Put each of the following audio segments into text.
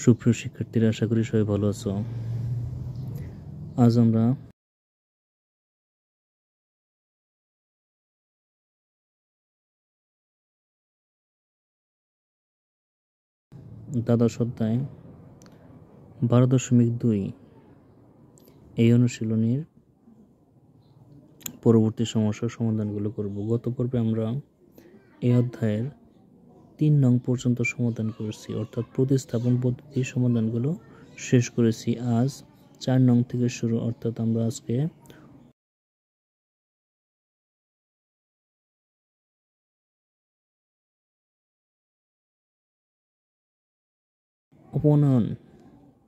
সুপ্রিয় শিক্ষার্থীরা, আশা করি সবাই ভালো আছো। আজ আমরা দ্বাদশ অধ্যায় 12.2 এই অনুশীলনীর পরবর্তী সমস্যার সমাধানগুলো করব। গত পর্বে আমরা এই অধ্যায়ের 3 নং পর্যন্ত সমাধান করেছি, অর্থাৎ প্রতিস্থাপন পদ্ধতির সমাধানগুলো শেষ করেছি। আজ 4 নং থেকে শুরু, অর্থাৎ আমরা আজকে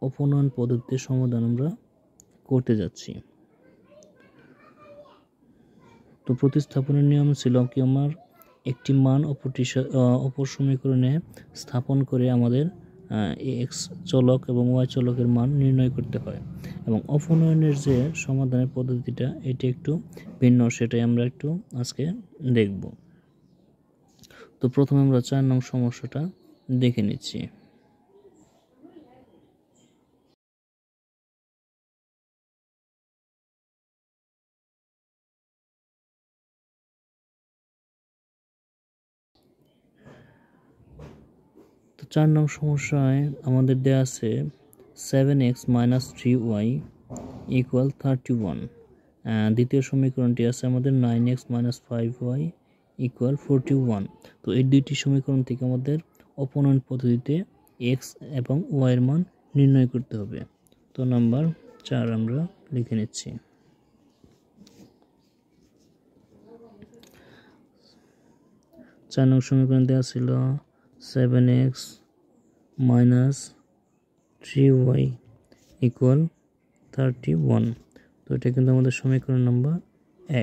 অপনয়ন পদ্ধতির সমাধান আমরা করতে যাচ্ছি। তো প্রতিস্থাপনের নিয়ম ছিল কি, আমার একটি মান অপর সমীকরণে স্থাপন করে আমাদের এক্স চলক এবং ওয়াই চলকের মান নির্ণয় করতে হয়, এবং অপনয়নের যে সমাধানের পদ্ধতিটা এটি একটু ভিন্ন, সেটাই আমরা একটু আজকে দেখব। তো প্রথমে আমরা 4 নং সমস্যাটা দেখে নিচ্ছি। তো 4 নং সমস্যায় আমাদের দেওয়া আছে 7x - 3y = 31। দ্বিতীয় সমীকরণটি আছে আমাদের 9x - 5y = 41। তো এই দুইটি সমীকরণ থেকে আমাদের অপনয়ন পদ্ধতিতে x এবং y এর মান নির্ণয় করতে হবে। তো নাম্বার 4 আমরা লিখে নিচ্ছি। চার নং সমীকরণ দেওয়া ছিল 7x - 3y = 31। তো এটা কিন্তু আমাদের সমীকরণ নাম্বার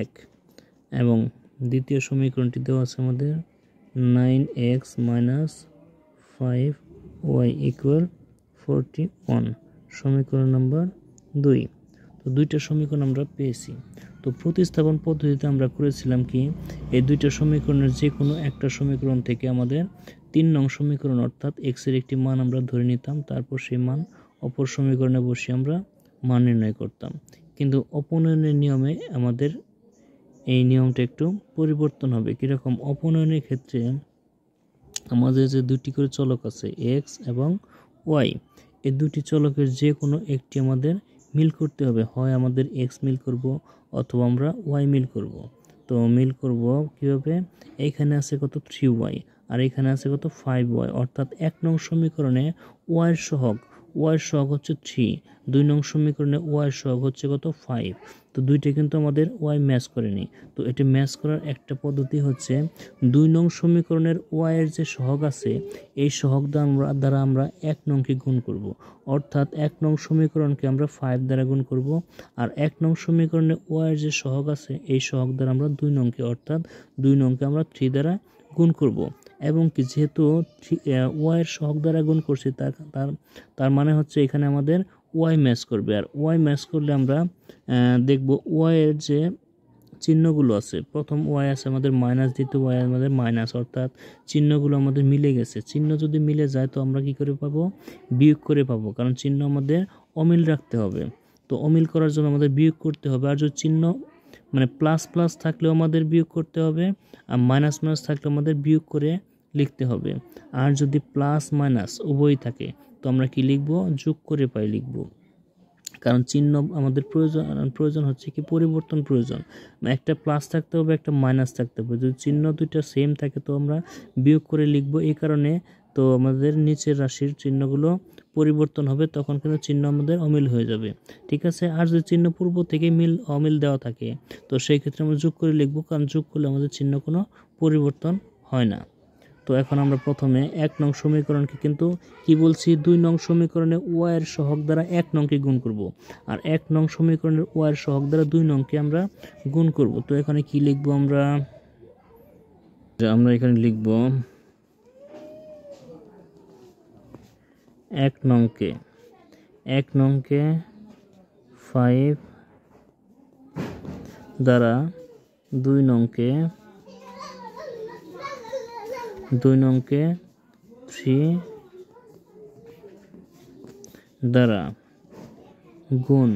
1। এবং দ্বিতীয় সমীকরণটি দেওয়া আছে আমাদের 9x - 5y = 41, সমীকরণ নাম্বার 2। তো দুইটা সমীকরণ আমরা পেয়েছি। তো প্রতিস্থাপন পদ্ধতিতে আমরা করেছিলাম কি, এই দুইটা সমীকরণের যে কোনো একটা সমীকরণ থেকে আমাদের 3 নং সমীকরণ অর্থাৎ x এর একটি মান আমরা ধরে নিতাম, তারপর সেই মান অপর সমীকরণে বসিয়ে আমরা মান নির্ণয় করতাম। কিন্তু অপনয়নের নিয়মে আমাদের এই নিয়মটা একটু পরিবর্তন হবে। কীরকম? অপনয়নের ক্ষেত্রে আমাদের যে দুটি করে চলক আছে x এবং y, এই দুটি চলকের যে কোনো একটি আমাদের মিল করতে হবে। হয় আমাদের x মিল করব অথবা আমরা y মিল করব। তো মিল করব কীভাবে? এইখানে আছে কত 3y আর এখানে আছে কত 5y, অর্থাৎ 1 নং সমীকরণে y এর সহগ হচ্ছে 3, 2 নং সমীকরণে y এর সহগ হচ্ছে কত 5। তো দুইটা কিন্তু আমাদের y ম্যাচ করেনি। তো এটা ম্যাচ করার একটা পদ্ধতি হচ্ছে 2 নং সমীকরণের y এর যে সহগ আছে এই সহগ দ্বারা আমরা 1 নংকে গুণ করব, অর্থাৎ 1 নং সমীকরণকে আমরা 5 দ্বারা গুণ করব, আর 1 নং সমীকরণে y এর যে সহগ আছে এই সহগ দ্বারা আমরা 2 নংকে, অর্থাৎ 2 নংকে আমরা 3 দ্বারা গুণ করব। এবং কি, যেহেতু y এর সহগ দ্বারা গুণ করছি তার মানে হচ্ছে এখানে আমাদের y ম্যাচ করবে। আর y ম্যাচ করলে আমরা দেখব y এর যে চিহ্নগুলো আছে, প্রথম y আছে আমাদের মাইনাস, দ্বিতীয় y আমাদের মাইনাস, অর্থাৎ চিহ্নগুলো আমাদের মিলে গেছে। চিহ্ন যদি মিলে যায় তো আমরা কি করে পাবো? বিয়োগ করে পাবো, কারণ চিহ্ন আমাদের অমিল রাখতে হবে। তো অমিল করার জন্য আমাদের বিয়োগ করতে হবে। আর যদি চিহ্ন মানে প্লাস প্লাস থাকলেও আমাদের বিয়োগ করতে হবে, আর মাইনাস মাইনাস থাকলেও আমাদের বিয়োগ করে লিখতে হবে। আর যদি প্লাস মাইনাস উভয়ই থাকে তো আমরা কি লিখব? যোগ করে পাই লিখব। কারণ চিহ্ন আমাদের প্রয়োজন হচ্ছে কি, পরিবর্তন প্রয়োজন। একটা প্লাস থাকতে হবে, একটা মাইনাস থাকতে হবে। যদি চিহ্ন দুইটা সেম থাকে তো আমরা বিয়োগ করে লিখব। এই কারণে তো আমাদের নিচের রাশির চিহ্নগুলো পরিবর্তন হবে, তখন কিন্তু চিহ্ন আমাদের অমিল হয়ে যাবে। ঠিক আছে? আর যদি চিহ্ন পূর্ব থেকে অমিল দেওয়া থাকে তো সেই ক্ষেত্রে আমরা যোগ করে লিখব, কারণ যোগ করলে আমাদের চিহ্ন কোনো পরিবর্তন হয় না। তো এখন আমরা প্রথমে 1 নং সমীকরণকে কিন্তু কি বলছি, 2 নং সমীকরণে y এর সহগ দ্বারা 1 নংকে গুণ করব, আর 1 নং সমীকরণের y এর সহগ দ্বারা 2 নংকে আমরা গুণ করব। তো এখানে কি লিখব? আমরা এখানে লিখব 1 নংকে 5 দ্বারা 2 নংকে 3 দ্বারা গুণ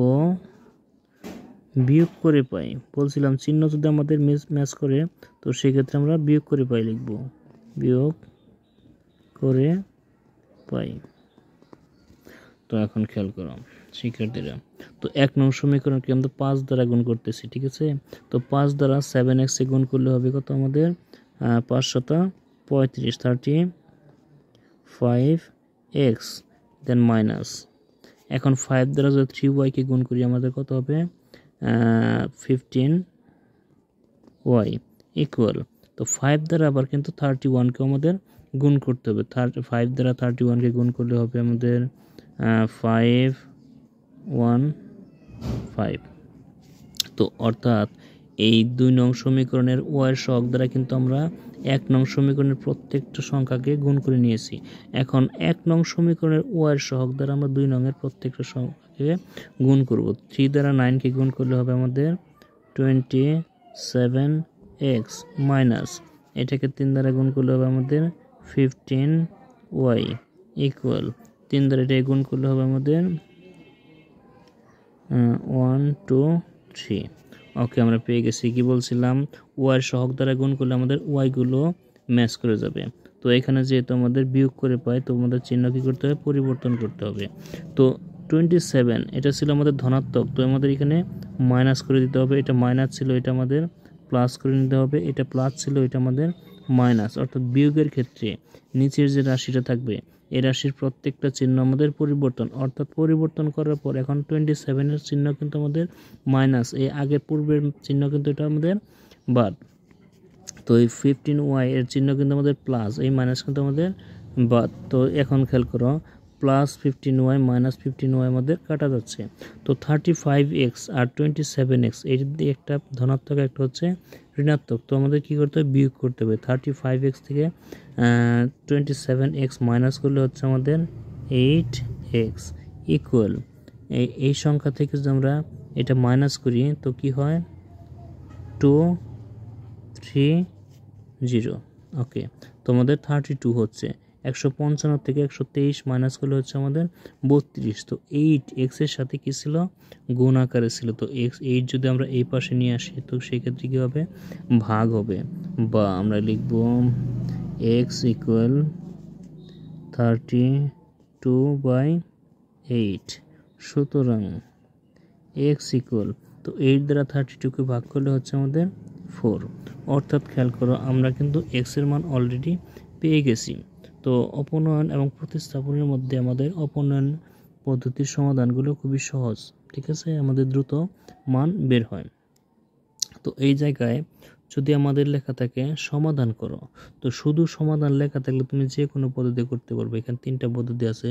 ও বিয়োগ করে পাই। বলছিলাম চিহ্ন যদি আমাদের ম্যাচ করে তো সেক্ষেত্রে আমরা বিয়োগ করে পাই লিখব, বিয়োগ করে পাই। তো এখন খেয়াল করো শিক্ষার্থীরা, তো 1 নং সমীকরণকে আমরা 5 দ্বারা গুণ করতেছি, ঠিক আছে। তো 5 দ্বারা 7x এ গুণ করলে হবে কত আমাদের 5 শতা 35 35x দেন মাইনাস। এখন 5 দ্বারা যদি 3y কে গুণ করি আমাদের কত হবে 15y ইকুয়াল। তো 5 দ্বারা আবার কিন্তু 31 কে আমাদের গুণ করতে হবে। 5 দ্বারা 31 কে গুণ করলে হবে আমাদের 515। তো অর্থাৎ এই 2 নং সমীকরণের y এর সহগ দ্বারা কিন্তু আমরা 1 নং সমীকরণের প্রত্যেকটা সংখ্যাকে গুণ করে নিয়েছি। এখন 1 নং সমীকরণের y এর সহগ দ্বারা আমরা 2 নং এর প্রত্যেকটা সংখ্যাকে গুণ করব। 3 দ্বারা 9 কে গুণ করলে হবে আমাদের 27x মাইনাস এটাকে 3 দ্বারা গুণ করলে হবে আমাদের 15y ইকুয়াল। 3 দ্বারা এটা গুণ করলে হবে আমাদের 1 2 3। ওকে, আমরা পেয়ে গেছি। কি বলছিলাম, ওয়াই সহগ দ্বারা গুণ করলে আমাদের ওয়াই গুলো ম্যাচ করে যাবে। তো এখানে যেহেতু আমাদের বিয়োগ করে পাই তো আমাদের চিহ্ন কি করতে হবে, পরিবর্তন করতে হবে। তো 27 এটা ছিল আমাদের ধনাত্মক, তো আমাদের এখানে মাইনাস করে দিতে হবে। এটা মাইনাস ছিল, এটা আমাদের প্লাস করে নিতে হবে। এটা প্লাস ছিল, এটা আমাদের মাইনাস। অর্থাৎ বিয়োগের ক্ষেত্রে নিচের যে রাশিটা থাকবে এই রাশির প্রত্যেকটা চিহ্ন আমাদের পরিবর্তন, অর্থাৎ পরিবর্তন করার পর এখন 27 এর চিহ্ন কিন্তু আমাদের মাইনাস, এই আগের পূর্বের চিহ্ন কিন্তু এটা আমাদের বাদ। তো এই 15y এর চিহ্ন কিন্তু আমাদের প্লাস, এই মাইনাস কিন্তু আমাদের বাদ। তো এখন খেয়াল করো, প্লাস 15y মাইনাস 15y আমাদের কাটা যাচ্ছে। তো 35x আর 27x এর দিয়ে একটা ধনাত্মক একটা হচ্ছে ঋণাত্মক। তো আমাদের কি করতে হবে, বিয়োগ করতে হবে। 35x থেকে 27x মাইনাস করলে হচ্ছে আমাদের 8x ইকুয়াল। এই সংখ্যা থেকে যদি আমরা এটা মাইনাস করি তো কি হয় 230। ওকে, তো আমাদের 32 হচ্ছে। 155 থেকে 123 মাইনাস করলে হচ্ছে আমাদের 32। তো 8x এর সাথে কি ছিল, গুণ আকারে ছিল। তো x 8 যদি আমরা এই পাশে নিয়ে আসি তো সেই ক্ষেত্রে কি হবে, ভাগ হবে। বা আমরা লিখব x ইকুয়াল 32/8। সুতরাং x ইকুয়াল, তো 8 দ্বারা 32 কে ভাগ করলে হচ্ছে আমাদের 4। অর্থাৎ খেয়াল করো আমরা কিন্তু x এর মান অলরেডি পেয়ে গেছি। তো অপনয়ন এবং প্রতিস্থাপনের মধ্যে আমাদের অপনয়ন পদ্ধতির সমাধানগুলো খুবই সহজ, ঠিক আছে, আমাদের দ্রুত মান বের হয়। তো এই জায়গায় যদি আমাদের লেখা থাকে সমাধান করো, তো শুধু সমাধান লেখা থাকলে তুমি যে কোনো পদ্ধতি করতে পারবে। এখানে 3টা পদ্ধতি আছে,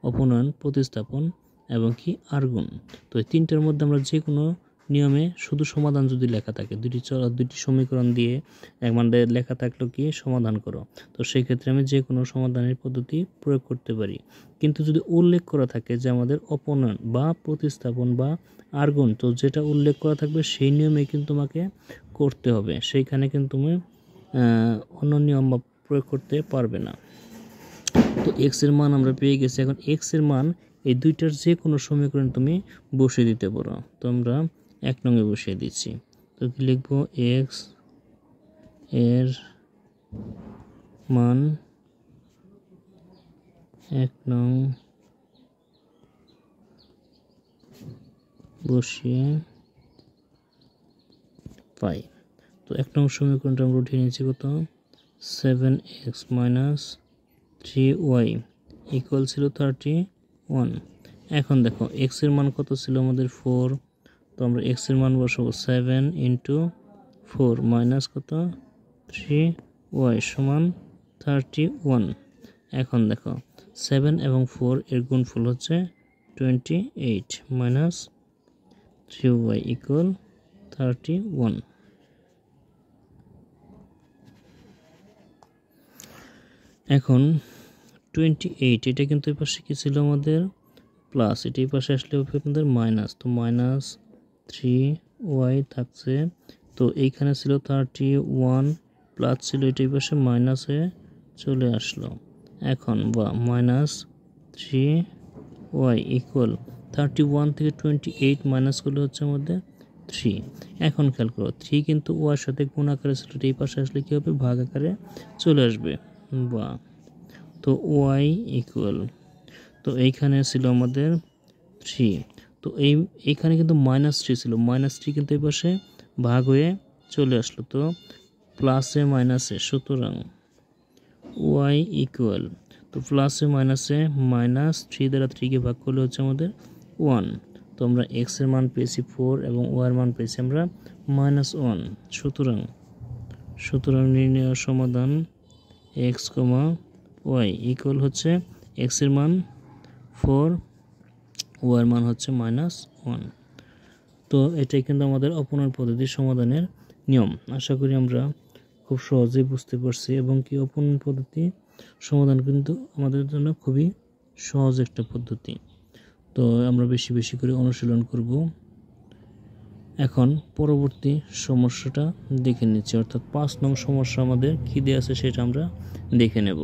অপনয়ন, প্রতিস্থাপন এবং কি আর্গুণ। তো এই 3টার মধ্যে আমরা যে কোনো নিয়মে শুধু সমাধান যদি লেখা থাকে, দুটি সমীকরণ দিয়ে মানে লেখা থাকলেও কি সমাধান করো, তো সেই ক্ষেত্রে আমি যে কোনো সমাধানের পদ্ধতি প্রয়োগ করতে পারি। কিন্তু যদি উল্লেখ করা থাকে যে আমাদের অপনয়ন বা প্রতিস্থাপন বা আর্গুণ, তো যেটা উল্লেখ করা থাকবে সেই নিয়মে কিন্তু তোমাকে করতে হবে, সেইখানে কিন্তু তুমি অন্য নিয়ম প্রয়োগ করতে পারবে না। তো এক্স এর মান আমরা পেয়ে গেছি। এখন এক্স এর মান এই দুইটার যে কোনো সমীকরণ তুমি বসিয়ে দিতে পারো। তো আমরা 1 নংয়ে বসিয়ে দিচ্ছি। তো কি লিখব, এক্স এর মান 1 নং বসিয়ে পাই। তো 1 নং সমীকরণটা আমরা উঠিয়ে নিয়েছি কত, 7x মাইনাস 3y ইকুয়াল ছিল 31। এখন দেখো x এর মান কত ছিল আমাদের 4, তো আমরা x এর মান বসাবো 7 ইন্টু 4 মাইনাস কত 3y সমান 31। এখন দেখো 7 এবং 4 এর গুণফল হচ্ছে 28 মাইনাস 3y ইকুয়াল 31। এখন 28 এটা কিন্তু এই পাশে কি ছিল আমাদের প্লাস, এটা এই পাশে আসলে আপনাদের মাইনাস, তো মাইনাস 3y থাকছে। তো এইখানে ছিল 31 প্লাস ছিল, এটা এই পাশে মাইনাস হয়ে চলে আসলো। এখন বা -3y ইকুয়াল 31 থেকে 28 মাইনাস করলে হচ্ছে আমাদের 3। এখন খেয়াল করো 3 কিন্তু ওয়ার সাথে গুণ আকারে ছিল, এই পাশে আসলে কী হবে, ভাগ আকারে চলে আসবে। বা তো ওয়াই ইকুয়াল, তো এইখানে ছিল আমাদের 3, তো এইখানে কিন্তু -3 ছিল, -3 কিন্তু এই পাশে ভাগ হয়ে চলে আসলো, তো প্লাসে মাইনাসে, সুতরাং ওয়াই ইকুয়াল, তো প্লাসে মাইনাসে -3 দ্বারা 3কে ভাগ করলে হচ্ছে আমাদের 1। তো আমরা এক্স এর মান পেয়েছি 4 এবং ওয়াই এর মান পেয়েছি আমরা -1। সুতরাং নির্ণয় সমাধান এক্স, ওয়াই ইকুয়াল হচ্ছে এক্স এর মান 4, ওয়াই এর মান হচ্ছে -1। তো এটাই কিন্তু আমাদের অপনয়ন পদ্ধতির সমাধানের নিয়ম। আশা করি আমরা খুব সহজেই বুঝতে পারছি, এবং কি অপনয়ন পদ্ধতি সমাধান কিন্তু আমাদের জন্য খুবই সহজ একটা পদ্ধতি। তো আমরা বেশি বেশি করে অনুশীলন করব। এখন পরবর্তী সমস্যাটা দেখে নিচ্ছি, অর্থাৎ 5 নং সমস্যা আমাদের কী দেওয়া আছে সেটা আমরা দেখে নেব।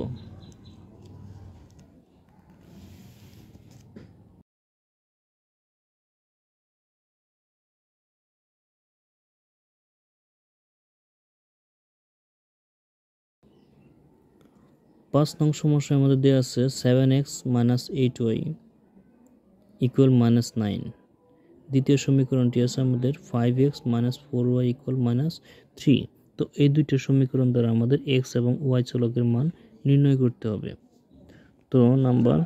পাঁচ নং সমস্যায় আমাদের দেওয়া আছে 7x - 8y ইকুয়াল -9। দ্বিতীয় সমীকরণটি আছে আমাদের 5x - 4y ইকুয়াল -3। তো এই দুইটা সমীকরণ দ্বারা আমাদের x এবং y চলকের মান নির্ণয় করতে হবে। তো নাম্বার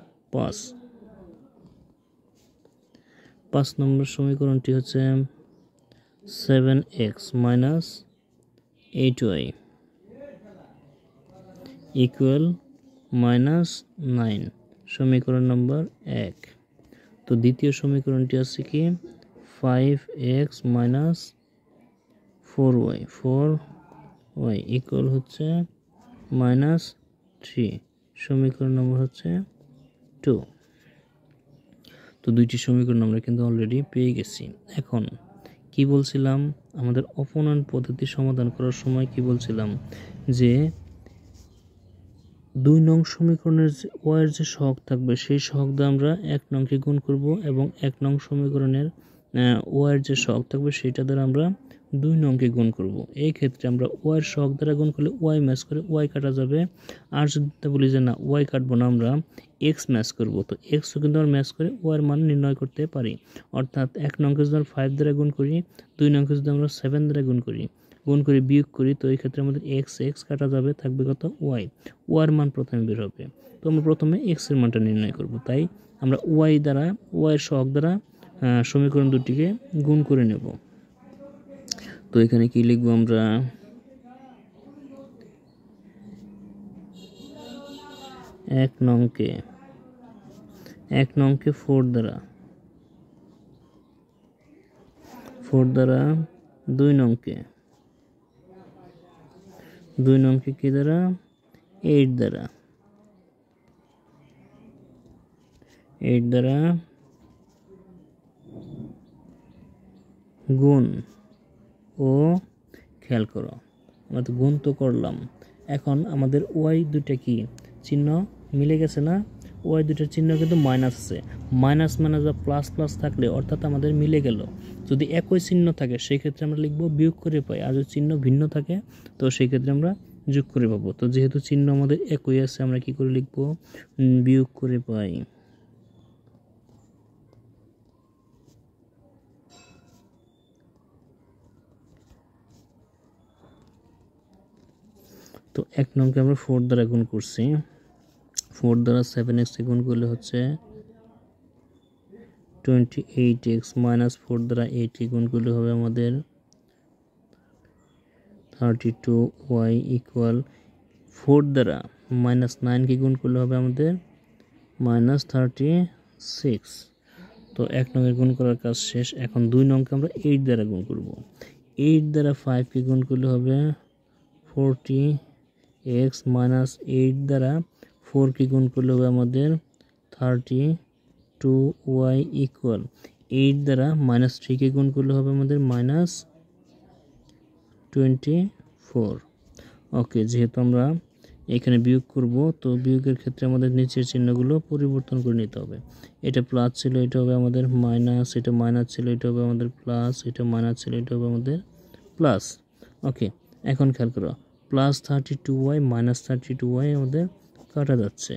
5 নম্বর সমীকরণটি হচ্ছে 7x - 8y ইকুয়াল -9, সমীকরণ নম্বর 1। তো দ্বিতীয় সমীকরণটি আছে কি 5x - 4y ইকুয়াল হচ্ছে -3, সমীকরণ নম্বর হচ্ছে 2। তো দুইটি সমীকরণ আমরা কিন্তু অলরেডি পেয়ে গেছি। এখন কি বলছিলাম, আমাদের অপনয়ন পদ্ধতি সমাধান করার সময় কি বলছিলাম, যে 2 নং সমীকরণের যে ওয়াইয়ের যে সহগ থাকবে সেই সহগ দিয়ে আমরা 1 নংকে গুণ করব, এবং 1 নং সমীকরণের ওয়াইয়ের যে সহগ থাকবে সেটা দ্বারা আমরা 2 নংকে গুণ করব। এই ক্ষেত্রে আমরা ওয়াইয়ের সহগ দ্বারা গুণ করলে ওয়াই ম্যাচ করে ওয়াই কাটা যাবে, আর যদি বলি যে না ওয়াই কাটবো না, আমরা এক্স ম্যাচ করব। তো এক্সও কিন্তু আমরা ম্যাচ করে ওয়াইয়ের মান নির্ণয় করতে পারি। অর্থাৎ 1 নংকে যদি আমরা 5 দ্বারা গুণ করি, 2 নংকে যদি আমরা 7 দ্বারা গুণ করে বিয়োগ করি, তো এই ক্ষেত্রে আমাদের এক্স কাটা যাবে, থাকবে কত ওয়াইয়ের মান প্রথমে বের হবে। তো আমরা প্রথমে এক্স এর মানটা নির্ণয় করব, তাই আমরা ওয়াইয়ের সহগ দ্বারা সমীকরণ দুটিকে গুণ করে নেব। তো এখানে কি লিখব আমরা, এক নংকে 4 দ্বারা 2 নংকে কি দ্বারা 8 দ্বারা গুণ, ও খেয়াল করো আমরা তো গুণ তো করলাম, এখন আমাদের ওয়াই দুইটা কি চিহ্ন মিলে গেছে না, ওয়াই দুইটার চিহ্ন কিন্তু মাইনাস আছে, মাইনাস বা প্লাস থাকলে অর্থাৎ আমাদের মিলে গেল। যদি একই চিহ্ন থাকে সেই ক্ষেত্রে আমরা লিখব বিয়োগ করে পাই, আর যদি চিহ্ন ভিন্ন থাকে তো সেই ক্ষেত্রে আমরা যোগ করে পাবো। তো যেহেতু চিহ্ন আমাদের একই আছে আমরা কি করে লিখব, বিয়োগ করে পাই। তো 1 নংকে আমরা 4 দ্বারা গুণ করছি, 4 দ্বারা 7x গুণ করলে হচ্ছে 28x -4 দ্বারা 8 গুণ করলে হবে আমাদের 32y ইকুয়াল 4 দ্বারা -9 গুণ করলে হবে আমাদের -36। তো 1 নংয়ের গুণ করার কাজ শেষ। এখন 2 নংকে আমরা 8 দ্বারা গুণ করব, 8 দ্বারা 5 গুণ করলে হবে 40x -8 দ্বারা 4 গুণ করলে হবে আমাদের 32y ইকুয়াল 8 দ্বারা -3 গুণ করলে হবে আমাদের -24। ওকে, যেহেতু আমরা এখানে বিয়োগ করব, তো বিয়োগের ক্ষেত্রে আমাদের নিচের চিহ্নগুলো পরিবর্তন করে নিতে হবে। এটা প্লাস ছিল, এটা হবে আমাদের মাইনাস, এটা মাইনাস ছিল, এটা হবে আমাদের প্লাস, এটা মাইনাস ছিল, এটা হবে আমাদের প্লাস। ওকে, এখন খেয়াল করো, প্লাস 32y মাইনাস 32y আমাদের কাটা যাচ্ছে।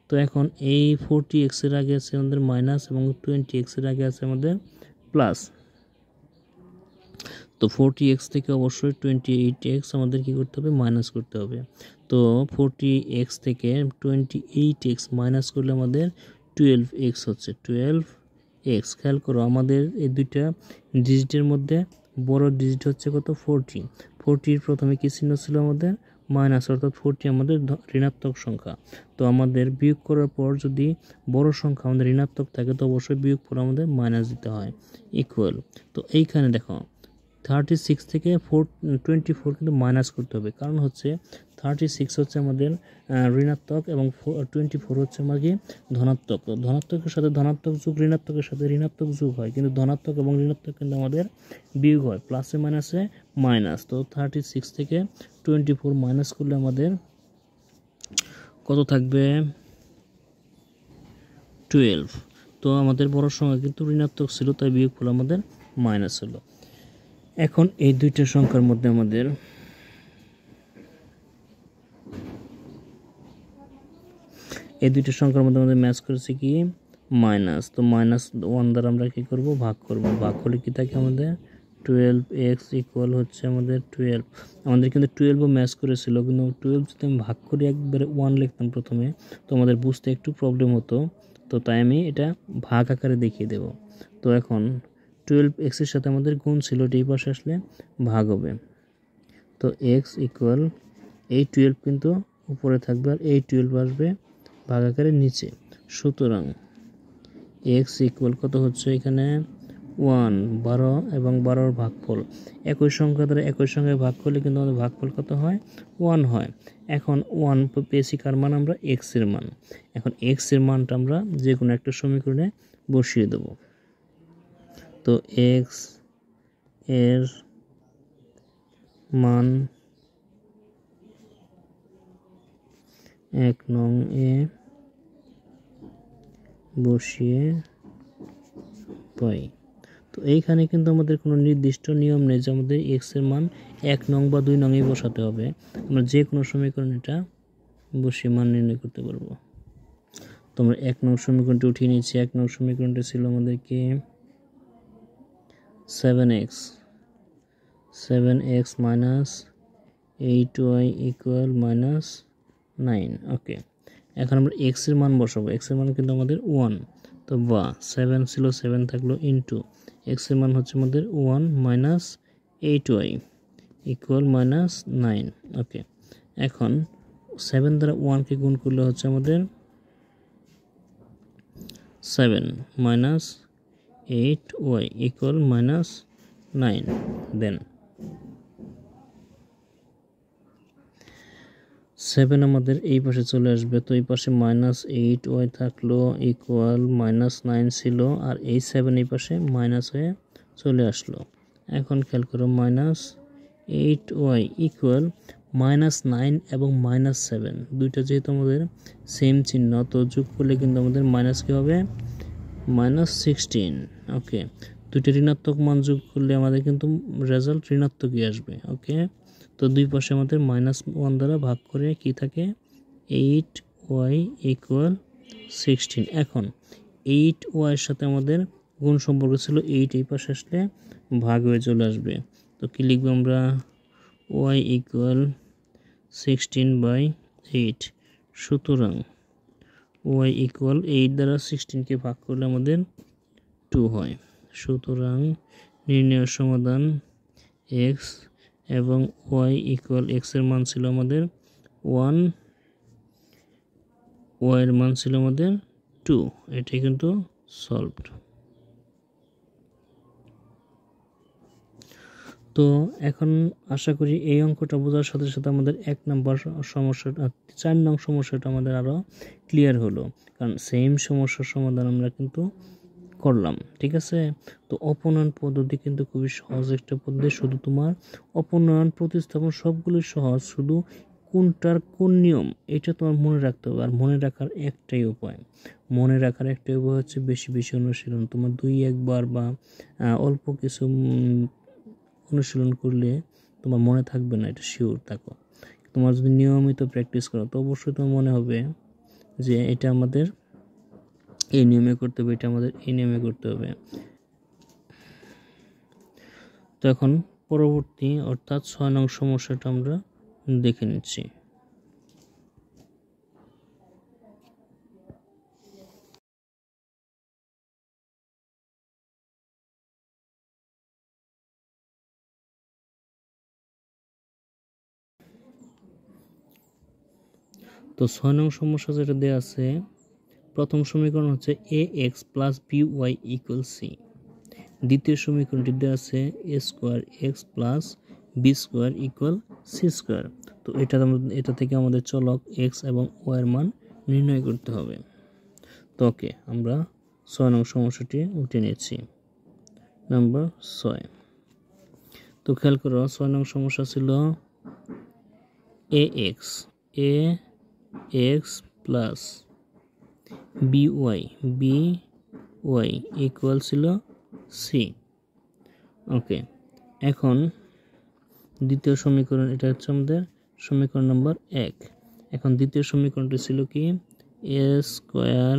তো এখন এই 40x এর আগে আছে আমাদের মাইনাস এবং 20x এর আগে আছে আমাদের প্লাস। তো 40x থেকে অবশ্যই 28x আমাদের কি করতে হবে, মাইনাস করতে হবে। তো 40x থেকে 28x মাইনাস করলে আমাদের 12x হচ্ছে, 12x। খেয়াল করো আমাদের এই দুইটা ডিজিটের মধ্যে বড় ডিজিট হচ্ছে কত, 40। 40 প্রথমে কি চিহ্ন ছিল আমাদের, মাইনাস, অর্থাৎ 40 আমাদের ঋণাত্মক সংখ্যা। তো আমাদের বিয়োগ করার পর যদি বড় সংখ্যা আমাদের ঋণাত্মক থাকে তো অবশ্যই বিয়োগ পর আমাদের মাইনাস দিতে হয়, ইকুয়াল। তো এইখানে দেখো 36 থেকে 24 কিন্তু মাইনাস করতে হবে, কারণ হচ্ছে 36 হচ্ছে আমাদের ঋণাত্মক এবং 24 হচ্ছে আমাদের ধনাত্মক। ধনাত্মকের সাথে ধনাত্মক যোগ ঋণাত্মকের সাথে ঋণাত্মক যোগ হয়, কিন্তু ধনাত্মক এবং ঋণাত্মক কিন্তু আমাদের বিয়োগ হয়, প্লাসে মাইনাসে মাইনাস। তো 36 থেকে 24 মাইনাস করলে আমাদের কত থাকবে, 12। তো আমাদের বড় সংখ্যা কিন্তু ঋণাত্মক ছিল, তাই বিয়োগ ফল আমাদের মাইনাস হলো। এখন এই দুইটা সংখ্যার মধ্যে আমাদের ম্যাচ করেছে কি, মাইনাস। তো -1 দ্বারা আমরা কি করব, ভাগ করব। ভাগ করলে কি থাকে আমাদের 12x ইকুয়াল হচ্ছে আমাদের 12। আমাদের কিন্তু 12ও ম্যাচ করেছিল, কিন্তু 12 যদি আমি ভাগ করি একবারে 1 লিখতাম প্রথমে, তো আমাদের বুঝতে একটু প্রবলেম হতো। তো তাই আমি এটা ভাগ আকারে দেখিয়ে দেব। তো এখন 12x এর সাথে আমাদের গুণ ছিল, এই পাশে আসলে ভাগ হবে। তো x ইকুয়াল এই 12 কিন্তু উপরে থাকবে আর এই 12 আসবে ভাগ আকারে নিচে। সুতরাং x ইকুয়াল কত হচ্ছে এখানে 1, 12 এবং 12 ভাগফল। একই সংখ্যা দ্বারা একই সংখ্যায় ভাগ করলে কিন্তু আমাদের ভাগফল কত হয়, 1 হয়। এখন 1 পেয়েছি কার মান, আমরা x এর মান। এখন x এর মানটা আমরা যে কোনো একটা সমীকরণে বসিয়ে দেব। তো x এর মান 1 নং এ বসিয়ে পাই। তো এইখানে কিন্তু আমাদের কোনো নির্দিষ্ট নিয়ম নেই যে আমাদের x এর মান 1 নং বা 2 নং এ বসাতে হবে। আমরা যে কোনো সমীকরণ এটা বসিয়ে মান নির্ণয় করতে পারবো। তো আমরা 1 নং সমীকরণটি উঠিয়ে নিয়েছি। 1 নং সমীকরণটি ছিল আমাদের কি 7x minus 8y equal minus 9। ওকে, এখন আমরা x এর মান বসাবো। x এর মান কিন্তু আমাদের 1, তো বা 7 ছিল, 7 থাকলো ইনটু x এর মান হচ্ছে আমাদের 1 মাইনাস 8y ইকুয়াল মাইনাস 9। ওকে, এখন 7 দ্বারা 1 কে গুণ করলে হচ্ছে আমাদের 7 মাইনাস 8y ইকুয়াল মাইনাস 9। দেন 7 আমাদের এই পাশে চলে আসবে, তো এই পাশে মাইনাস 8y থাকলো ইকুয়াল মাইনাস 9 ছিল, আর এই 7 এই পাশে মাইনাস হয়ে চলে আসলো। এখন খেয়াল করো মাইনাস 8y ইকুয়াল মাইনাস 9 এবং মাইনাস 7 দুইটা যেহেতু আমাদের সেম চিহ্ন, তো যোগ করলে কিন্তু আমাদের মাইনাস কি হবে, মাইনাস 16। ওকে, দুইটা ঋণাত্মক মান যোগ করলে আমাদের কিন্তু রেজাল্ট ঋণাত্মকই আসবে। ওকে, তো দুই পাশে আমাদের -1 দ্বারা ভাগ করে কি থাকে, 8y ইকুয়াল 16। এখন 8y এর সাথে আমাদের গুণ সম্পর্ক ছিল, 8 এই পাশে আসলে ভাগ হয়ে চলে আসবে। তো কি লিখবো আমরা, y ইকুয়াল 16/8। সুতরাং y ইকুয়াল 8 দ্বারা 16কে ভাগ করলে আমাদের 2 হয়। সুতরাং নির্ণয় সমাধান x এবং y ইকুয়াল x এর মান ছিল আমাদের 1, y এর মান ছিল আমাদের 2। এটাই কিন্তু সলভড। তো এখন আশা করি এই অঙ্কটা বোঝার সাথে সাথে আমাদের 1 নম্বর সমস্যাটা, 4 নং সমস্যাটা আমাদের আরও ক্লিয়ার হলো, কারণ সেম সমস্যার সমাধান আমরা কিন্তু করলাম। ঠিক আছে, তো অপনয়ন পদ্ধতি কিন্তু খুবই সহজ একটা পদ্ধতি। শুধু তোমার অপনয়ন, প্রতিস্থাপন সবগুলোই সহজ, শুধু কোনটার কোন নিয়ম এটা তোমার মনে রাখতে হবে। আর মনে রাখার একটাই উপায় হচ্ছে বেশি বেশি অনুশীলন। তোমার 2-1 বার বা অল্প কিছু অনুশীলন করলে তোমার মনে থাকবে না, এটা শিওর থাকো। তোমার যদি নিয়মিত প্র্যাকটিস করো তো অবশ্যই তোমার মনে হবে যে এটা আমাদের এই নিয়মে করতে হবে, এটা আমাদের এই নিয়মে করতে হবে। তো এখন পরবর্তী অর্থাৎ 6 নং সমস্যাটা আমরা দেখে নিচ্ছি। তো 6 নং সমস্যা যেটা দেওয়া আছে, প্রথম সমীকরণ হচ্ছে ax plus by equal C. দ্বিতীয় সমীকরণটি দেওয়া আছে a square X plus B square equal C square. তো এটা থেকে আমাদের চলক এক্স এবং ওয়াই এর মান নির্ণয় করতে হবে। তো ওকে, আমরা 6 নং সমস্যাটি উঠে নিচ্ছি। নাম্বার 6। তো খেয়াল করো, 6 নং সমস্যা ছিল ax প্লাস by ইকুয়াল ছিল সি। ওকে, এখন দ্বিতীয় সমীকরণ, এটা হচ্ছে আমাদের সমীকরণ নাম্বার 1। এখন দ্বিতীয় সমীকরণটি ছিল কি A square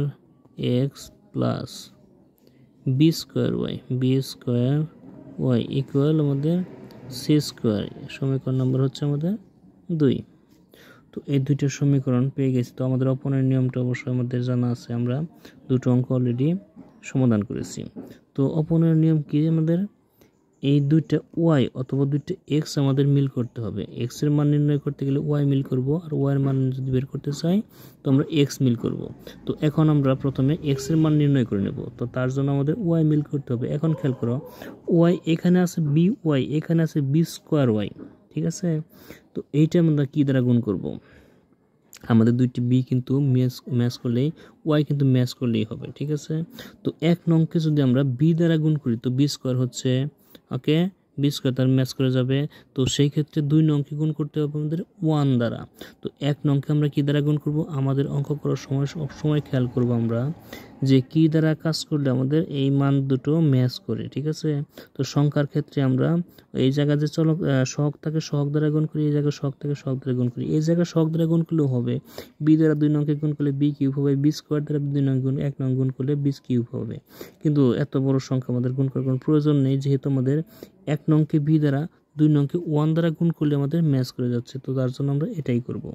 X plus B square Y equal আমাদের সি স্কোয়ার। সমীকরণ নাম্বার হচ্ছে আমাদের 2। তো এই দুইটা সমীকরণ পেয়ে গেছি। তো আমাদের অপনের নিয়মটা অবশ্যই আমাদের জানা আছে, আমরা দুটো অঙ্ক অলরেডি সমাধান করেছি। তো অপনের নিয়ম কি, আমাদের এই দুইটা ওয়াই অথবা দুইটা এক্স আমাদের মিল করতে হবে। এক্স এর মান নির্ণয় করতে গেলে ওয়াই মিল করব, আর ওয়াই এর মান যদি বের করতে চাই তো আমরা এক্স মিল করব। তো এখন আমরা প্রথমে এক্স এর মান নির্ণয় করে নেব। তো তার জন্য আমাদের ওয়াই মিল করতে হবে। এখন খেয়াল করো, ওয়াই এখানে আছে বি ওয়াই, এখানে আছে বি স্কোয়ার ওয়াই, ঠিক আছে। তো এইটা আমরা কি দ্বারা গুণ করব, আমাদের দুইটি বি কিন্তু ম্যাচ করলেই ওয়াই কিন্তু ম্যাচ করলেই হবে, ঠিক আছে। তো 1 নংকে যদি আমরা বি দ্বারা গুণ করি তো বি স্কোয়ার হচ্ছে, ওকে, বি স্কোয়ার তার ম্যাচ করে যাবে। তো সেই ক্ষেত্রে 2 নংকে গুণ করতে হবে আমাদের 1 দ্বারা। তো 1 নংকে আমরা কি দ্বারা গুণ করব, আমাদের অঙ্ক করার সময় সবসময় খেয়াল করব আমরা যে কি দ্বারা কাজ করলে আমাদের এই মান দুটো ম্যাচ করে, ঠিক আছে। তো সংখ্যার ক্ষেত্রে আমরা এই জায়গায় যে চলক সহগ থাকে সহগ দ্বারা গুণ করি, এই জায়গায় সহগ থাকে সহগ দ্বারা গুণ করি, এই জায়গায় সহগ দ্বারা গুণ করলেও হবে। বি দ্বারা 2 নংকে গুণ করলে বি কিউব হবে, বি স্কোয়ার দ্বারা 2 নং গুণ 1 নং গুণ করলে বি কিউব হবে। কিন্তু এত বড় সংখ্যা আমাদের গুণ করার কোনো প্রয়োজন নেই, যেহেতু আমাদের 1 নংকে বি দ্বারা 2 নংকে 1 দ্বারা গুণ করলে আমাদের ম্যাচ করে যাচ্ছে। তো তার জন্য আমরা এটাই করব।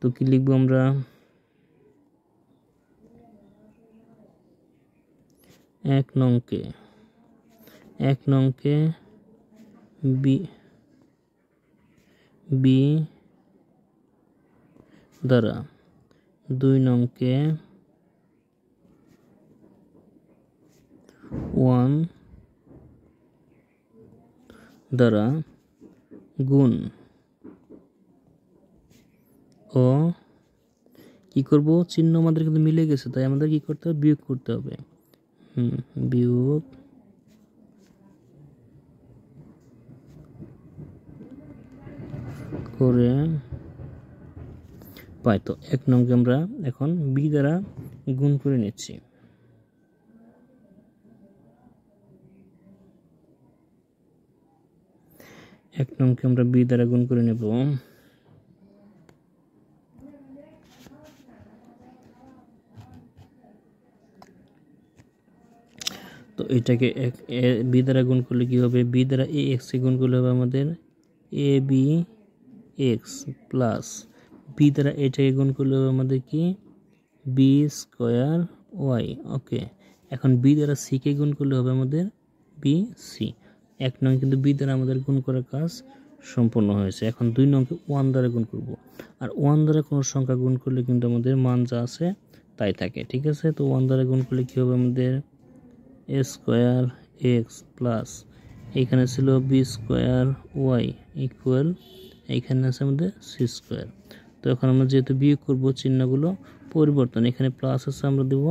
তো কি লিখবো আমরা, 1 নংকে বি দ্বারা 2 নংকে 1 দ্বারা গুণ ও কি করব, চিহ্ন আমাদের কিন্তু মিলে গেছে, তাই আমাদের কি করতে হবে, বিয়োগ করতে হবে। বিয়োগ করে পাই। তো 1 নংকে আমরা এখন বি দ্বারা গুণ করে নিচ্ছি। এক নংকে আমরা বি দ্বারা গুণ করে নেব। তো এটাকে বি দ্বারা গুণ করলে কি হবে, বি দ্বারা এ এক্স গুণ করলে হবে আমাদের A B x plus B দ্বারা এটাকে গুণ করলে হবে আমাদের কি বি স্কোয়ার ওয়াই। ওকে, এখন বি দ্বারা সি কে গুণ করলে হবে আমাদের বি সি। 1 নং কিন্তু বি দ্বারা আমাদের গুণ করার কাজ সম্পূর্ণ হয়েছে। এখন 2 নংকে 1 দ্বারা গুণ করব, আর 1 দ্বারা কোনো সংখ্যা গুণ করলে কিন্তু আমাদের মান যা আছে তাই থাকে, ঠিক আছে। তো 1 দ্বারা গুণ করলে কি হবে আমাদের এ স্কোয়ার এক্স প্লাস এইখানে ছিল বি স্কোয়ার ওয়াই ইকুয়াল এইখানে আছে আমাদের সি স্কোয়ার। তো এখন আমরা যেহেতু বিয়োগ করব চিহ্নগুলো পরিবর্তন, এখানে প্লাস আছে আমরা দেব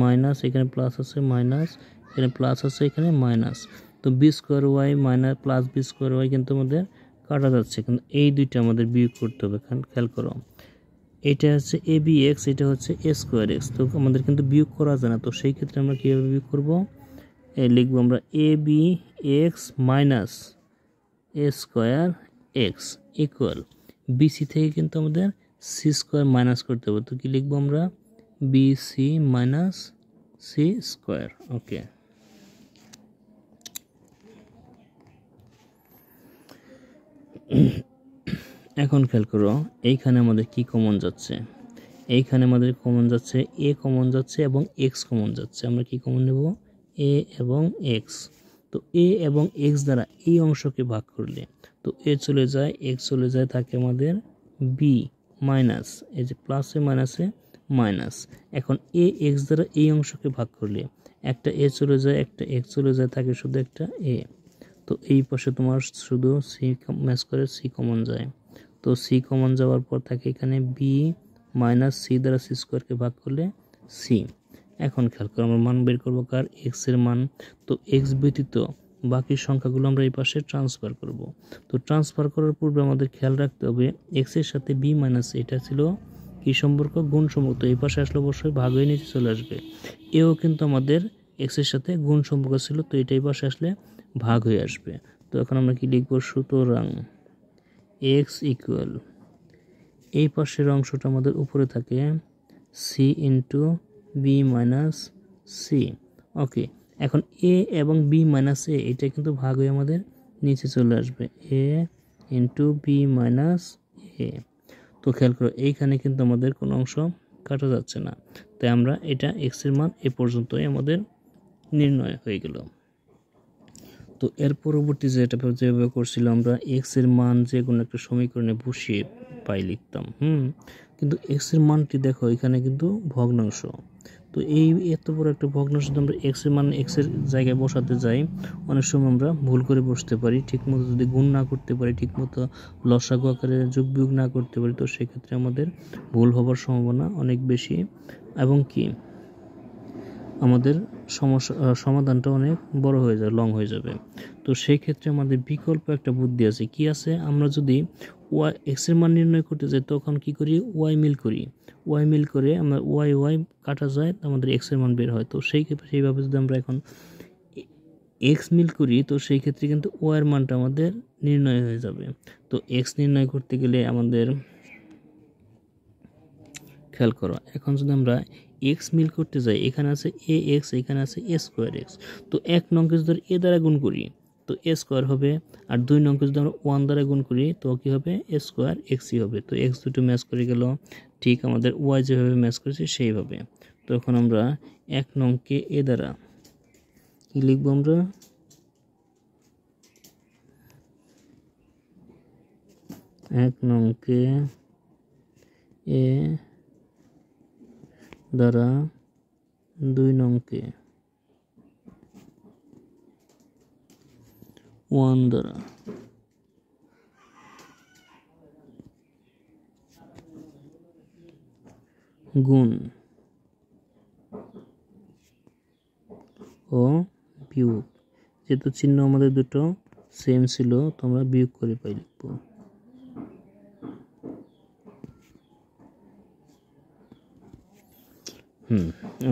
মাইনাস, এখানে প্লাস আছে মাইনাস, এখানে প্লাস আছে এখানে মাইনাস। তো B square Y minus plus B square Y কিন্তু আমাদের কাটা যাচ্ছে, কিন্তু এই দুইটা আমাদের বিয়োগ করতে হবে। খেয়াল করো, এটা হচ্ছে এ বি এক্স, এটা হচ্ছে এ স্কোয়ার এক্স, তো আমাদের কিন্তু বিয়োগ করা যায় না। তো সেই ক্ষেত্রে আমরা কীভাবে বিয়োগ করবো, লিখবো আমরা A B x minus A square x equal BC থেকে কিন্তু আমাদের সি স্কোয়ার মাইনাস করতে হবে। তো কি লিখবো আমরা, B C minus C square. Okay, এখন খেয়াল করো, এইখানে আমাদের কি কমন যাচ্ছে, এইখানে আমাদের কমন যাচ্ছে এ কমন যাচ্ছে এবং এক্স কমন যাচ্ছে। আমরা কি কমন নেব, এ এবং এক্স। তো এ এবং এক্স দ্বারা এই অংশকে ভাগ করলে তো এ চলে যায়, এক্স চলে যায়, থাকে আমাদের বি মাইনাস, এই যে প্লাসে মাইনাসে মাইনাস। এখন এ এক্স দ্বারা এই অংশকে ভাগ করলে একটা এ চলে যায়, একটা এক্স চলে যায়, থাকে শুধু একটা এ। তো এই পাশে তোমার শুধু সি ম্যাচ করে সি কমন যায়। তো সি কমন যাওয়ার পর থাকে এখানে বি মাইনাস সি দ্বারা সি স্কোয়ারকে ভাগ করলে সি। এখন খেয়াল করো, আমরা মান বের করবো কার, এক্স এর মান। তো এক্স ব্যতীত বাকি সংখ্যাগুলো আমরা এই পাশে ট্রান্সফার করব। তো ট্রান্সফার করার পূর্বে আমাদের খেয়াল রাখতে হবে এক্স এর সাথে বি মাইনাস, এটা ছিল কি সম্পর্ক, গুণ সম্পর্ক। তো এই পাশে আসলে অবশ্যই ভাগ হয়ে নিচে চলে আসবে। এও কিন্তু আমাদের এক্স এর সাথে গুণ সম্পর্ক ছিল, তো এটা এই পাশে আসলে ভাগ হয়ে আসবে। তো এখন আমরা কি লিখব, সুতরাং এক্স ইকুয়াল, এই পাশের অংশটা আমাদের উপরে থাকে C into B minus C. Okay, এখন এ এবং বি মাইনাস এ এটা কিন্তু ভাগ হয়ে আমাদের নিচে চলে আসবে, এ ইন্টু বি মাইনাস এ। তো খেয়াল করো, এইখানে কিন্তু আমাদের কোনো অংশ কাটা যাচ্ছে না, তাই আমরা এটা এক্স এর মান এ পর্যন্তই আমাদের নির্ণয় হয়ে গেল। তো এর পরবর্তী যেভাবে করছিলাম আমরা, এক্স এর মান যে কোনো একটা সমীকরণে বসিয়ে পাই লিখতাম, কিন্তু এক্স এর মানটি দেখো এখানে কিন্তু ভগ্নাংশ। তো এই এত বড় একটা ভগ্নাংশ যদি আমরা এক্স এর মান এক্স এর জায়গায় বসাতে যাই, অনেক সময় আমরা ভুল করে বসতে পারি। ঠিকমতো যদি গুণ না করতে পারি, ঠিকমতো লসাগু আকারে যোগ বিয়োগ না করতে পারি, তো সেক্ষেত্রে আমাদের ভুল হবার সম্ভাবনা অনেক বেশি, এবং কি আমাদের সমাধানটা অনেক বড় হয়ে যাবে, লং হয়ে যাবে। তো সেই ক্ষেত্রে আমাদের বিকল্প একটা বুদ্ধি আছে। কি আছে, আমরা যদি ওয়াই এক্স এর মান নির্ণয় করতে যাই, তখন কি করি, ওয়াই মিল করি। ওয়াই মিল করে আমরা ওয়াই ওয়াই কাটা যায়, আমাদের এক্স এর মান বের হয়। তো সেইভাবে যদি আমরা এখন এক্স মিল করি, তো সেই ক্ষেত্রে কিন্তু ওয়াই এর মানটা আমাদের নির্ণয় হয়ে যাবে। তো এক্স নির্ণয় করতে গেলে আমাদের খেয়াল করো, এখন যদি আমরা এক্স মিল করতে যাই, এখানে আছে এ এক্স, এখানে আছে এ স্কোয়ার এক্স। তো এক নংকে যদি এ দ্বারা গুণ করি তো এ স্কোয়ার হবে, আর দুই নংকে যদি আমরা ওয়ান দ্বারা গুণ করি তো কী হবে, এ স্কোয়ার এক্সই হবে। তো এক্স দুটো ম্যাচ করে গেল, ঠিক আমাদের ওয়াই যেভাবে ম্যাচ করেছে সেইভাবে। তো এখন আমরা এক নংকে এ দ্বারা কী লিখবো, আমরা এক নংকে এ দ্বারা দুই নংকে ওয়ান দ্বারা গুণ ও বিয়োগ। যেহেতু চিহ্ন আমাদের দুটো সেম ছিল, তো আমরা বিয়োগ করে পাই লিখব।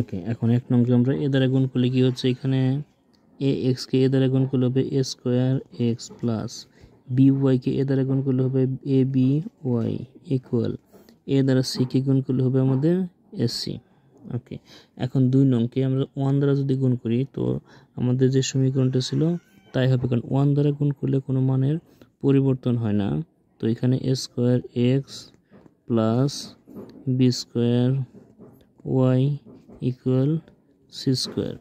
ওকে, এখন এক নংকে আমরা এ দ্বারা গুণ করলে কি হচ্ছে, এখানে এ এক্সকে এ দ্বারা গুণ করলে হবে এ স্কোয়ার এক্স প্লাস বি ওয়াইকে এ দ্বারা গুণ করলে হবে এ বি ওয়াই ইকুয়াল এ দ্বারা সিকে গুণ করলে হবে আমাদের এসসি। ওকে, এখন দুই নংকে আমরা ওয়ান দ্বারা যদি গুণ করি তো আমাদের যে সমীকরণটা ছিল তাই হবে, কারণ ওয়ান দ্বারা গুণ করলে কোনো মানের পরিবর্তন হয় না। তো এখানে A square X plus B square Y equal C square.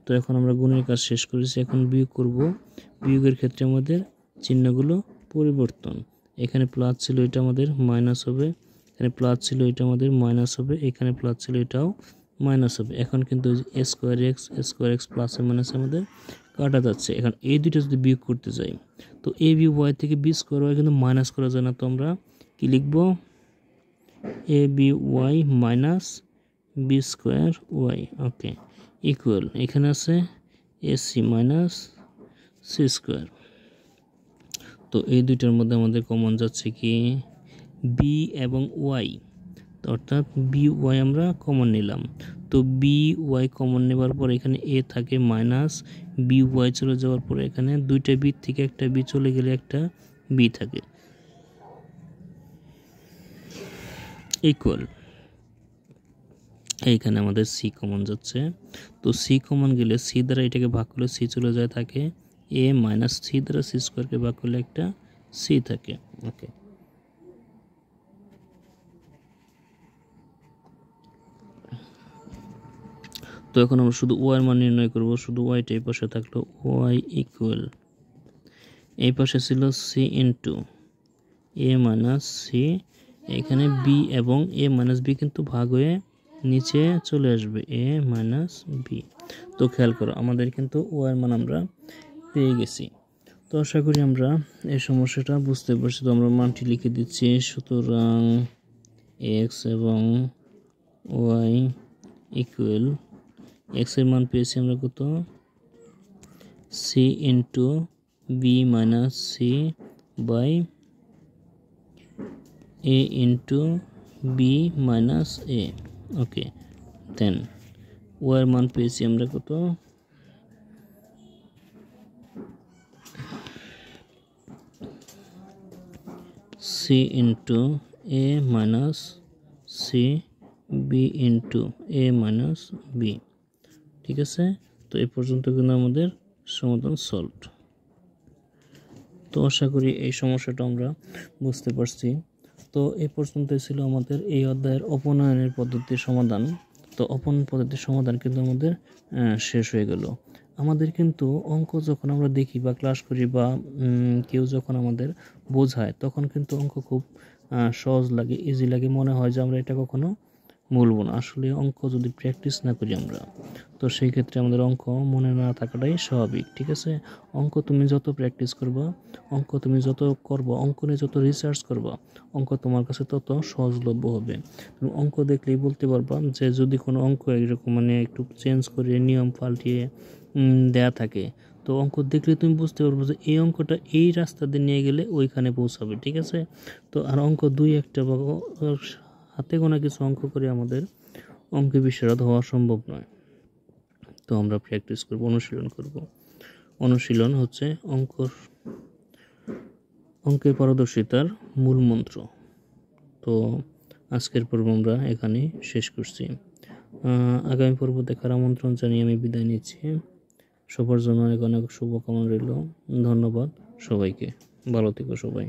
তো এখন আমরা গুণের কাজ শেষ করেছি, এখন বিয়োগ করব। বিয়োগের ক্ষেত্রে আমাদের চিহ্নগুলো পরিবর্তন, এখানে প্লাস ছিল এটা আমাদের মাইনাস হবে, এখানে প্লাস ছিল এটা আমাদের মাইনাস হবে, এখানে প্লাস ছিল এটাও মাইনাস হবে। এখন কিন্তু এ স্কোয়ার এক্স প্লাস মাইনাস আমাদের কাটা যাচ্ছে। এখন এই দুটো যদি বিয়োগ করতে যাই তো এ বি ওয়াই থেকে বি স্কোয়ার ওয়াই কিন্তু মাইনাস করা যায় না, তো আমরা কি লিখব, A B Y minus B square Y. Okay, equal এখানে আছে এসি মাইনাস সি স্কোয়ার। তো এই দুইটার মধ্যে আমাদের কমন যাচ্ছে কি বি এবং ওয়াই, অর্থাৎ বি ওয়াই আমরা কমন নিলাম। তো বি ওয়াই কমন নেবার পর এখানে এ থাকে মাইনাস বি ওয়াই চলে যাওয়ার পরে এখানে দুইটা বি থেকে একটা বি চলে গেলে একটা বি থাকে, ইকুয়াল এইখানে আমাদের সি কমন যাচ্ছে। তো সি কমন গেলে সি দ্বারা এটাকে ভাগ করলে সি চলে যায় থাকে এ মাইনাস সি দ্বারা সি স্কোয়ারকে ভাগ করলে একটা সি থাকে। ওকে, তো এখন আমরা শুধু ওয়াই এর মান নির্ণয় করব। শুধু ওয়াইটা এই পাশে থাকলো, ওয়াই ইকুয়াল এই পাশে ছিল C into A minus C, এখানে বি এবং এ মাইনাস বি কিন্তু ভাগ হয়ে নিচে চলে আসবে এ মাইনাস বি। তো খেয়াল করো আমাদের কিন্তু ওয়াই এর মান আমরা পেয়ে গেছি। তো আশা করি আমরা এই সমস্যাটা বুঝতে পারছি। তো আমরা মানটি লিখে দিচ্ছি। সুতরাং এক্স এবং ওয়াই ইকুয়াল, এক্স এর মান পেয়েছি আমরা কত C into B minus C by A into B minus A. Okay, then Y এর মান পেয়েছি আমরা কত C into A minus C B into A minus B. ঠিক আছে, তো এই পর্যন্ত কিন্তু আমাদের সমাধান সলভড। তো আশা করি এই সমস্যাটা আমরা বুঝতে পারছি। তো এই পর্যন্তই ছিল আমাদের এই অধ্যায়ের অপনয়নের পদ্ধতির সমাধান। তো অপনয়ন পদ্ধতির সমাধান কিন্তু আমাদের শেষ হয়ে গেল। আমাদের কিন্তু অঙ্ক যখন আমরা দেখি বা ক্লাস করি বা কেউ যখন আমাদের বোঝায় তখন কিন্তু অঙ্ক খুব সহজ লাগে, ইজি লাগে, মনে হয় যে আমরা এটা কখনো বলবো না। আসলে অঙ্ক যদি প্র্যাকটিস না করি আমরা, তো সেই ক্ষেত্রে আমাদের অঙ্ক মনে না থাকাটাই স্বাভাবিক। ঠিক আছে, অঙ্ক তুমি যত প্র্যাকটিস করবা, অঙ্ক তুমি যত করবা, অঙ্ক নিয়ে যত রিসার্চ করবা, অঙ্ক তোমার কাছে তত সহজলভ্য হবে। তুমি অঙ্ক দেখলেই বলতে পারবা যে যদি কোনো অঙ্ক এরকম মানে একটু চেঞ্জ করে নিয়ম পাল্টিয়ে দেয়া থাকে, তো অঙ্ক দেখলে তুমি বুঝতে পারবো যে এই অঙ্কটা এই রাস্তা দিয়ে নিয়ে গেলে ওইখানে পৌঁছাবে। ঠিক আছে, তো আর অঙ্ক দুই একটা বা হাতে গোনা কিছু অঙ্ক করে আমাদের অঙ্কে বিশারদ হওয়া সম্ভব নয়। তো আমরা প্র্যাকটিস করব, অনুশীলন করব। অনুশীলন হচ্ছে অঙ্কের পারদর্শিতার মূল মন্ত্র। তো আজকের পর্ব আমরা এখানে শেষ করছি। আগামী পর্ব দেখার আমন্ত্রণ জানিয়ে আমি বিদায় নিচ্ছি। সবার জন্য অনেক অনেক শুভকামনা রইল। ধন্যবাদ সবাইকে, ভালো থেকো সবাই।